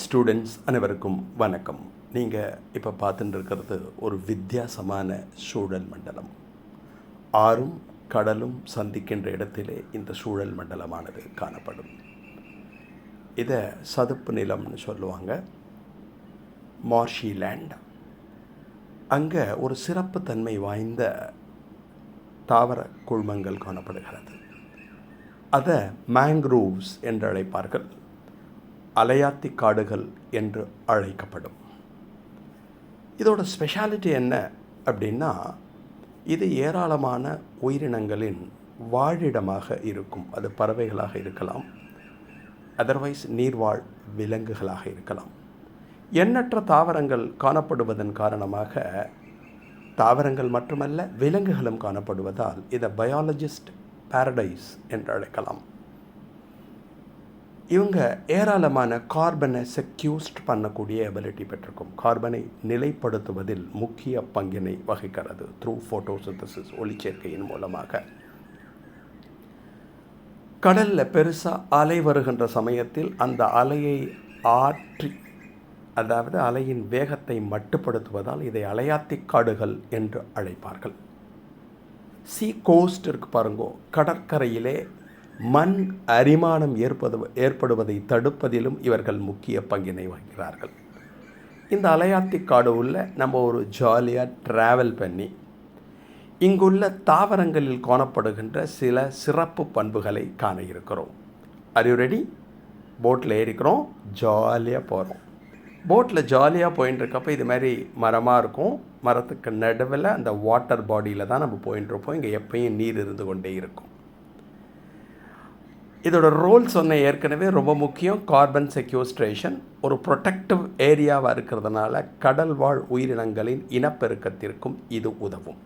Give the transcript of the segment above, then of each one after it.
Students அனைவருக்கும் வணக்கம். நீங்கள் இப்போ பார்த்துட்டு இருக்கிறது ஒரு வித்தியாசமான சூழல் மண்டலம். ஆறும் கடலும் சந்திக்கின்ற இடத்திலே இந்த சூழல் மண்டலமானது காணப்படும். இதை சதுப்பு நிலம்னு சொல்லுவாங்க, மார்ஷி லேண்ட். அங்கே ஒரு சிறப்பு தன்மை வாய்ந்த தாவர குழுமங்கள் காணப்படுகிறது. அதை மேங்க்ரூவ்ஸ் என்று அழைப்பார்கள், அலையாத்தி காடுகள் என்று அழைக்கப்படும். இதோட ஸ்பெஷாலிட்டி என்ன அப்படின்னா, இது ஏராளமான உயிரினங்களின் வாழிடமாக இருக்கும். அது பறவைகளாக இருக்கலாம், அதர்வைஸ் நீர்வாழ் விலங்குகளாக இருக்கலாம். எண்ணற்ற தாவரங்கள் காணப்படுவதன் காரணமாக, தாவரங்கள் மட்டுமல்ல விலங்குகளும் காணப்படுவதால் இதை பயாலஜிஸ்ட் பாரடைஸ் என்று அழைக்கலாம். இவங்க ஏராளமான கார்பனை செக்யூஸ்ட் பண்ணக்கூடிய எபிலிட்டி பெற்றிருக்கும். கார்பனை நிலைப்படுத்துவதில் முக்கிய பங்கினை வகிக்கிறது த்ரூ ஃபோட்டோசிந்தசிஸ், ஒளிச்சேர்க்கையின் மூலமாக. கடலில் பெருசாக அலை வருகின்ற சமயத்தில் அந்த அலையை ஆற்றி, அதாவது அலையின் வேகத்தை மட்டுப்படுத்துவதால் இதை அலையாத்தி காடுகள் என்று அழைப்பார்கள். சீ கோஸ்ட் இருக்கு பாருங்கோ, கடற்கரையிலே மண் அரிமானம் ஏற்படுவதை தடுப்பதிலும் இவர்கள் முக்கிய பங்கினை வகிக்கிறார்கள். இந்த அலையாத்தி காடு உள்ள நம்ம ஒரு ஜாலியாக ட்ராவல் பண்ணி இங்குள்ள தாவரங்களில் காணப்படுகின்ற சில சிறப்பு பண்புகளை காண இருக்கிறோம். Are you ready? போட்டில் ஏறிக்கிறோம், ஜாலியாக போகிறோம். போட்டில் ஜாலியாக போயின்னு இருக்கப்போ இது மாதிரி மரமாக இருக்கும். மரத்துக்கு நடுவில் அந்த வாட்டர் பாடியில் தான் நம்ம போயின்னு இருப்போம். இங்கே எப்பயும் நீர் இருந்து கொண்டே இருக்கும். இதோட ரோல் சொன்ன ஏற்கனவே ரொம்ப முக்கியம். கார்பன் செக்யூஸ்ட்ரேஷன் ஒரு ப்ரொடெக்டிவ் ஏரியாவாக இருக்கிறதுனால கடல் வாழ் உயிரினங்களின் இனப்பெருக்கத்திற்கும் இது உதவும்.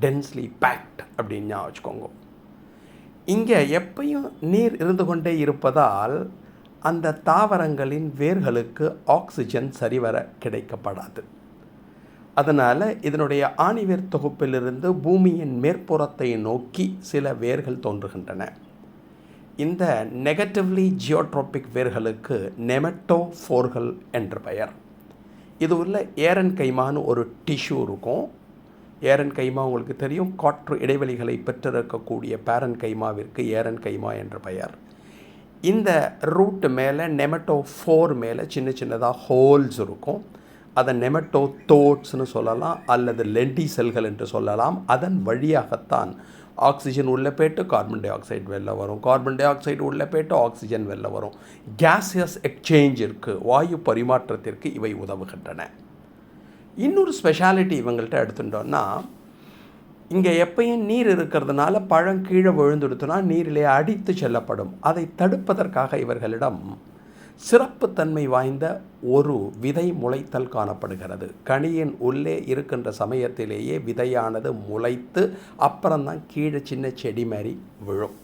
டென்ஸ்லி பேக்ட் அப்படின்னு ஞாபகம் வச்சுக்கோங்க. இங்கே எப்பயும் நீர் இருந்து கொண்டே இருப்பதால் அந்த தாவரங்களின் வேர்களுக்கு ஆக்சிஜன் சரிவர கிடைக்கப்படாது. அதனால் இதனுடைய ஆணிவேர் தொகுப்பிலிருந்து பூமியின் மேற்புறத்தை நோக்கி சில வேர்கள் தோன்றுகின்றன. இந்த நெகட்டிவ்லி ஜியோட்ரோபிக் வேர்களுக்கு நெமட்டோஃபோர்கள் என்று பெயர். இது உள்ள ஏரன் கைமான்னு ஒரு டிஷ்யூ இருக்கும். ஏரன் கைமா உங்களுக்கு தெரியும், காற்று இடைவெளிகளை பெற்றிருக்கக்கூடிய பேரன் கைமாவிற்கு ஏரன் கைமா என்று பெயர். இந்த ரூட் மேலே நெமட்டோஃபோர் மேலே சின்ன சின்னதாக ஹோல்ஸ் இருக்கும். அதை நெமட்டோதோட்ஸ்னு சொல்லலாம், அல்லது லென்டி செல்கள் என்று சொல்லலாம். அதன் வழியாகத்தான் ஆக்சிஜன் உள்ளே போய்ட்டு கார்பன் டை ஆக்சைடு வெளில வரும், கார்பன் டை ஆக்சைடு உள்ளே போய்ட்டு ஆக்சிஜன் வெளில வரும். கேஸியஸ் எக்ஸ்சேஞ்சிற்கு, வாயு பரிமாற்றத்திற்கு இவை உதவுகின்றன. இன்னொரு ஸ்பெஷாலிட்டி இவங்கள்ட்ட எடுத்துட்டோன்னா, இங்கே எப்பயும் நீர் இருக்கிறதுனால பழம் கீழே விழுந்துடுத்துனா நீரிலே அடித்து செல்லப்படும். அதை தடுப்பதற்காக இவர்களிடம் சிறப்புத்தன்மை வாய்ந்த ஒரு விதை முளைத்தல் காணப்படுகிறது. கனியின் உள்ளே இருக்கின்ற சமயத்திலேயே விதையானது முளைத்து அப்புறம்தான் கீழே சின்ன செடி மாதிரி விழும்.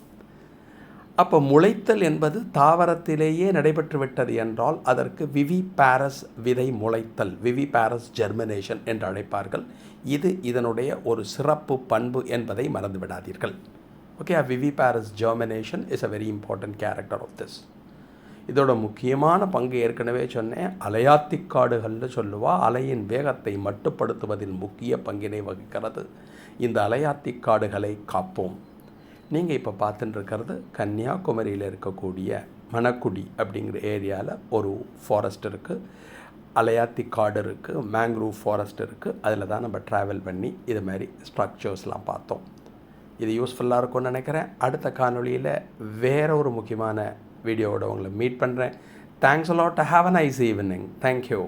அப்போ முளைத்தல் என்பது தாவரத்திலேயே நடைபெற்று விட்டது என்றால் அதற்கு விவி பாரஸ் விதை முளைத்தல், விவி பாரஸ் ஜெர்மினேஷன் என்று அழைப்பார்கள். இது இதனுடைய ஒரு சிறப்பு பண்பு என்பதை மறந்து விடாதீர்கள். Okay, viviparous germination is a very important character of this. இதோட முக்கியமான பங்கு ஏற்கனவே சொன்னேன், அலையாத்தி காடுகள்னு சொல்லுவா. அலையின் வேகத்தை மட்டுப்படுத்துவதில் முக்கிய பங்கினை வகிக்கிறது. இந்த அலையாத்தி காடுகளை காப்போம். நீங்கள் இப்போ பார்த்துட்டு இருக்கிறது கன்னியாகுமரியில் இருக்கக்கூடிய மணக்குடி அப்படிங்கிற ஏரியாவில் ஒரு ஃபாரஸ்ட் இருக்குது, அலையாத்தி காடு இருக்குது, மேங்க்ரூவ் ஃபாரஸ்ட் இருக்குது. அதில் தான் நம்ம ட்ராவல் பண்ணி இது மாதிரி ஸ்ட்ரக்சர்ஸ்லாம் பார்த்தோம். இது யூஸ்ஃபுல்லாக இருக்கும்னு நினைக்கிறேன். அடுத்த காணொலியில் வேறு ஒரு முக்கியமான வீடியோவோட உங்களை மீட் பண்ணுறேன். Thanks a lot. Have a nice evening. Thank you.